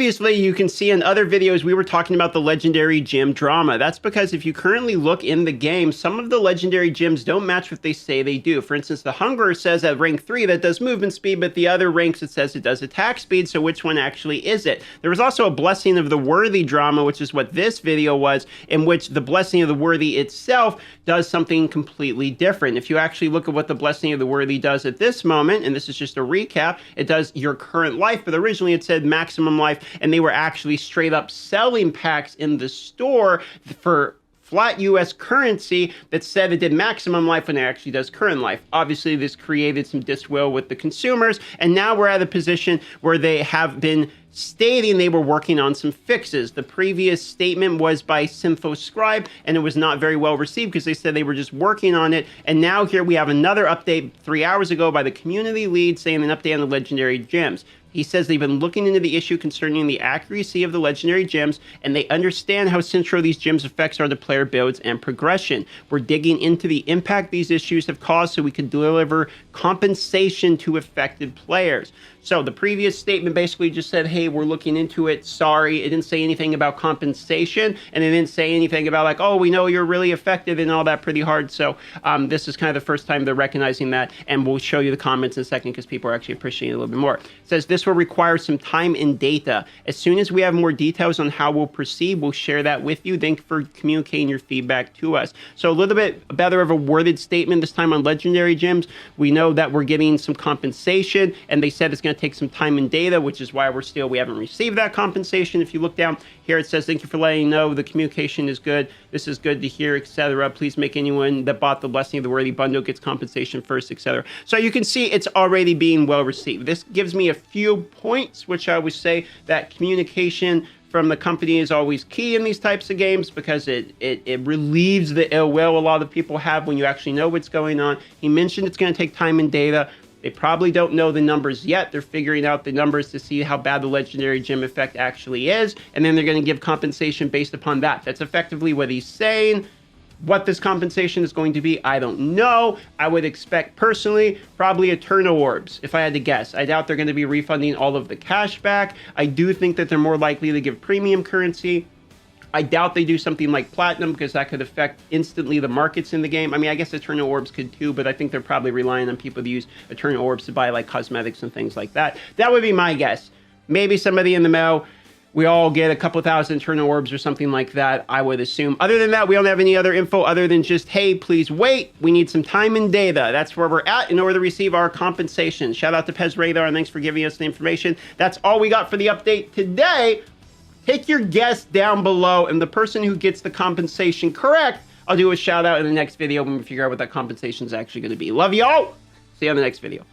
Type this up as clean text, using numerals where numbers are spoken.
previously, you can see in other videos, we were talking about the legendary gym drama. That's because if you currently look in the game, some of the legendary gyms don't match what they say they do. For instance, the Hungerer says at rank 3 that does movement speed, but the other ranks it says it does attack speed, so which one actually is it? There was also a Blessing of the Worthy drama, which is what this video was, in which the Blessing of the Worthy itself does something completely different. If you actually look at what the Blessing of the Worthy does at this moment, and this is just a recap, it does your current life, but originally it said maximum life, and they were actually straight up selling packs in the store for flat US currency that said it did maximum life when it actually does current life. Obviously, this created some diswill with the consumers, and now we're at a position where they have been stating they were working on some fixes. The previous statement was by SinfoScribe, and it was not very well received because they said they were just working on it. And now here we have another update 3 hours ago by the community lead saying an update on the legendary gems. He says they've been looking into the issue concerning the accuracy of the legendary gems, and they understand how central these gems' effects are to player builds and progression. We're digging into the impact these issues have caused so we can deliver compensation to affected players. So the previous statement basically just said, hey, we're looking into it. Sorry. It didn't say anything about compensation, and it didn't say anything about like, oh, we know you're really affected and all that pretty hard. So this is kind of the first time they're recognizing that, and we'll show you the comments in a second because people are actually appreciating it a little bit more. It says this will require some time and data. As soon as we have more details on how we'll proceed, we'll share that with you. Thank you for communicating your feedback to us. So a little bit better of a worded statement this time on legendary gems. We know that we're getting some compensation, and they said it's going to take some time and data, which is why we haven't received that compensation. If you look down here, it says, thank you for letting know the communication is good. This is good to hear, etc. Please make anyone that bought the Blessing of the Worthy bundle gets compensation first, etc. So you can see it's already being well received. This gives me a few points, which I would say that communication from the company is always key in these types of games because it relieves the ill will a lot of people have when you actually know what's going on. He mentioned it's going to take time and data. They probably don't know the numbers yet. They're figuring out the numbers to see how bad the legendary gem effect actually is, and then they're going to give compensation based upon that. That's effectively what he's saying. What this compensation is going to be, I don't know. I would expect personally probably Eternal Orbs, if I had to guess. I doubt they're going to be refunding all of the cash back. I do think that they're more likely to give premium currency. I doubt they do something like Platinum because that could affect instantly the markets in the game. I mean, I guess Eternal Orbs could too, but I think they're probably relying on people to use Eternal Orbs to buy like cosmetics and things like that. That would be my guess. Maybe somebody in the mail, we all get a couple thousand Eternal Orbs or something like that, I would assume. Other than that, we don't have any other info other than just, hey, please wait. We need some time and data. That's where we're at in order to receive our compensation. Shout out to Pez Radar, and thanks for giving us the information. That's all we got for the update today. Take your guess down below, and the person who gets the compensation correct, I'll do a shout out in the next video when we figure out what that compensation is actually going to be. Love y'all. See you on the next video.